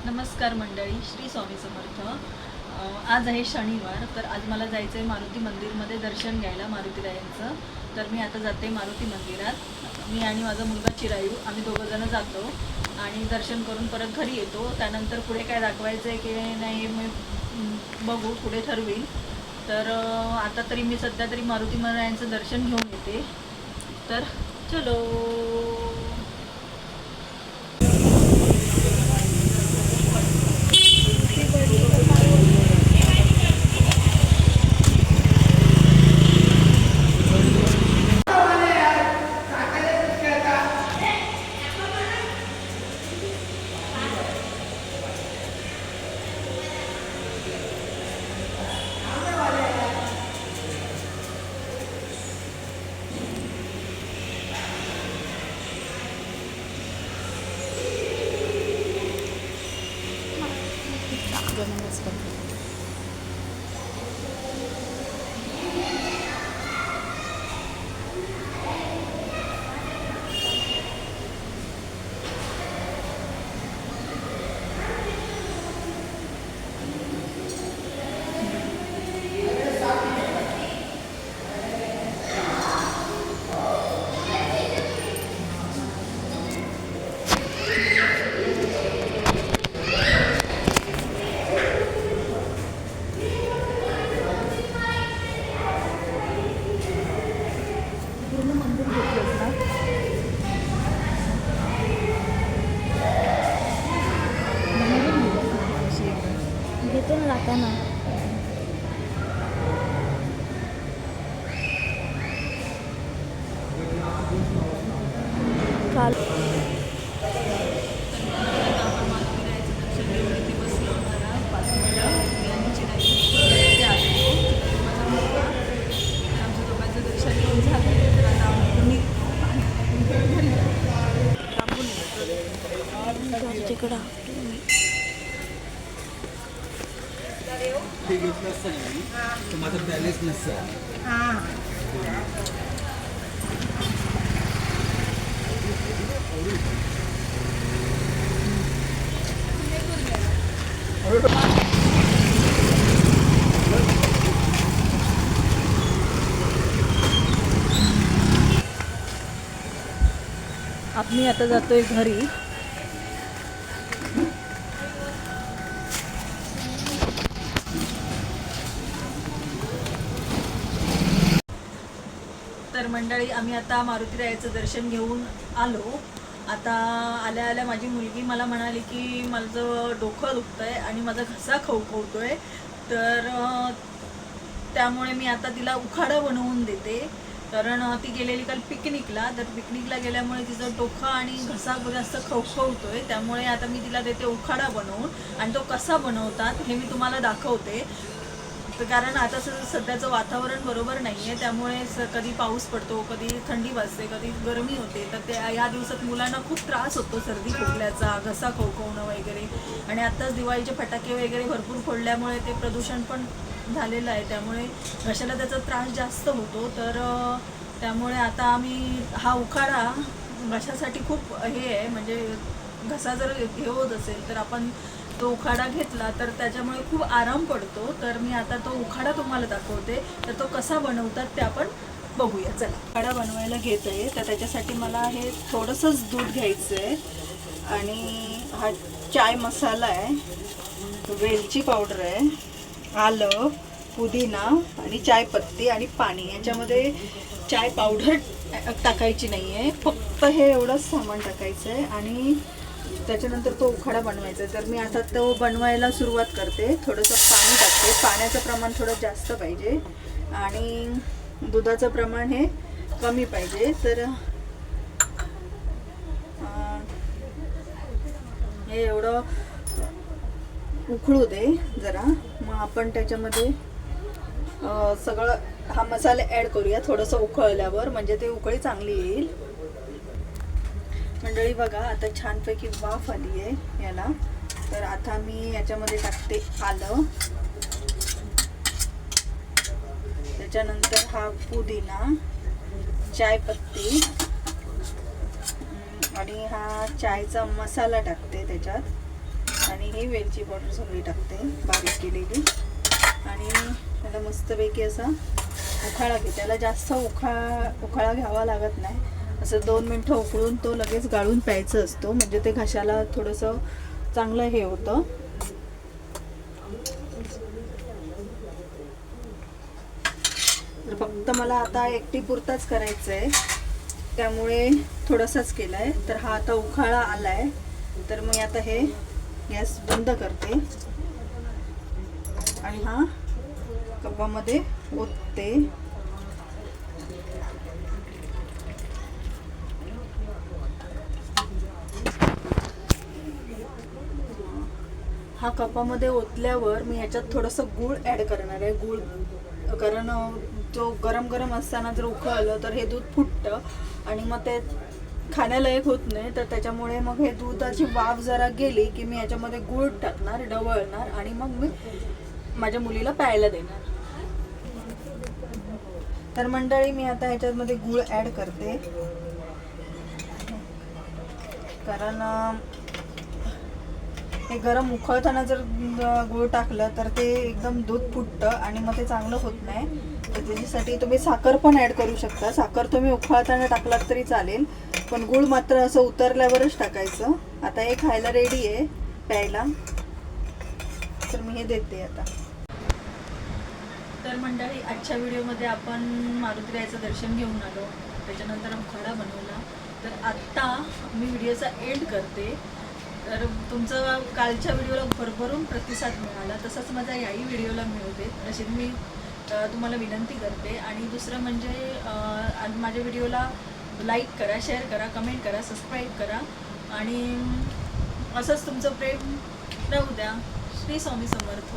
नमस्कार मंडळी, श्री स्वामी समर्थ. आज आहे शनिवार, तर आज मला जायचं आहे मारुती मंदिरमध्ये दर्शन घ्यायला मारुतीरायांचं. तर मी आता जाते मारुती मंदिरात. मी आणि माझा मुलगा चिरायू आम्ही दोघंजणं जातो आणि दर्शन करून परत घरी येतो. त्यानंतर पुढे काय दाखवायचं आहे की नाही मी बघू, पुढे ठरवील. तर आता तरी मी सध्या तरी मारुती रायांचं दर्शन घेऊन येते. तर चलो. घेतो ना जाताना. काल तिकडं ते घेतलं असतं तर माझं बॅलेन्स नसतं. आम्ही आता जातोय घरी. तर मंडळी, आम्ही आता मारुतीरायाचं दर्शन घेऊन आलो. आता आल्या आल्या माझी मुलगी मला म्हणाली की माझं डोकं दुखतंय आणि माझा घसा खवखवतोय. तर त्यामुळे मी आता तिला उखाडा बनवून देते. कारण ती गेलेली काल पिकनिकला, तर पिकनिकला गेल्यामुळे तिचं डोकं आणि घसा जास्त खवखवतोय. त्यामुळे आता मी तिला देते उखाडा बनवून, आणि तो कसा बनवतात हे मी तुम्हाला दाखवते. कारण आता सध्याचं वातावरण बरोबर नाही आहे, त्यामुळे कधी पाऊस पडतो, कधी थंडी वाजते, कधी गरमी होते. तर ते या दिवसात मुलांना खूप त्रास होतो, सर्दी खोकल्याचा, घसा खवखवणं वगैरे. आणि आत्ताच दिवाळीचे फटाके वगैरे भरपूर फोडल्यामुळे ते प्रदूषण पण झालेलं आहे, त्यामुळे घशाला त्याचा त्रास जास्त होतो. तर त्यामुळे आता आम्ही हा उखाडा घशासाठी खूप हे आहे, म्हणजे घसा जर हे होत असेल तर आपण तो उखाडा घेतला तर त्याच्यामुळे खूप आराम पडतो. तर मी आता तो उखाडा तुम्हाला दाखवते. तर तो कसा बनवतात ते आपण बघूया. चला, उखाडा बनवायला घेत आहे. तर त्याच्यासाठी मला हे थोडंसंच दूध घ्यायचं आहे, आणि हा चाय मसाला आहे, वेलची पावडर आहे, आलं, पुदिना आणि चायपत्ती आणि पाणी. याच्यामध्ये चाय पावडर टाकायची नाही आहे, फक्त हे एवढंच सामान टाकायचं आहे आणि त्याच्यानंतर तो उखाडा बनवायचा आहे. तर मी आता तो बनवायला सुरुवात करते. थोडंसं पाणी टाकते. पाण्याचं प्रमाण थोडं जास्त पाहिजे आणि दुधाचं प्रमाण हे कमी पाहिजे. तर हे एवढं उकळू दे जरा. मग आपण त्याच्यामध्ये सगळं हा मसाले ॲड करूया थोडंसं उकळल्यावर, म्हणजे ते उकळी चांगली येईल. मंडळी बघा, आता छानपैकी वाफ आली आहे याला. तर आता मी याच्यामध्ये टाकते आलं, त्याच्यानंतर हा पुदिना, चायपत्ती आणि हा चायचा मसाला टाकते त्याच्यात, आणि ही वेलची पावडर सगळी टाकते बारीक केलेली आणि त्याला मस्तपैकी असा उखाळा घे. त्याला जास्त उखाळा घ्यावा लागत नाही. असं 2 मिनटं उकळून तो लगेच गाळून प्यायचं असतो, म्हणजे ते घशाला थोडंसं चांगलं हे होतं. तर फक्त मला आता एकटी पुरताच करायचं आहे, त्यामुळे थोडासाच केला आहे. तर हा आता उखाळा आला आहे, तर मी आता हे गॅस बंद करते आणि हा कपामध्ये ओतते. हा कपामध्ये ओतल्यावर मी ह्याच्यात थोडंसं गूळ ॲड करणार आहे. गूळ कारण जो गरम गरम असताना जर उकळलं तर हे दूध फुटतं आणि मग ते खाण्यालायक होत नाही. तर त्याच्यामुळे मग हे दुधाची वाफ जरा गेली की मी ह्याच्यामध्ये गूळ टाकणार, ढवळणार आणि मग मी माझ्या मुलीला प्यायला देणार. तर मंडळी मी आता ह्याच्यामध्ये गूळ ॲड करते, कारण हे गरम उकळताना जर गूळ टाकलं तर ते एकदम दूध फुटतं आणि मग ते चांगलं होत नाही. तर त्याच्यासाठी तुम्ही साखर पण ॲड करू शकता. साखर तुम्ही उकळताना टाकलात तरी चालेल, पण गूळ मात्र असं उतरल्यावरच टाकायचं. आता हे खायला रेडी आहे प्यायला, तर मी हे देते आता. तर मंडळी आजच्या व्हिडिओमध्ये आपण मारुतीरायाचं दर्शन घेऊन आलो, त्याच्यानंतर उखाडा बनवला. तर आत्ता मी व्हिडिओचा एंड करते. तर तुमचं कालच्या व्हिडिओला भरभरून प्रतिसाद मिळाला, तसंच माझ्या याही व्हिडिओला मिळते अशी मी तुम्हाला विनंती करते. आणि दुसरं म्हणजे माझ्या व्हिडिओला लाईक करा, शेअर करा, कमेंट करा, सबस्क्राईब करा आणि असंच तुमचं प्रेम राहू द्या. श्री स्वामी समर्थ.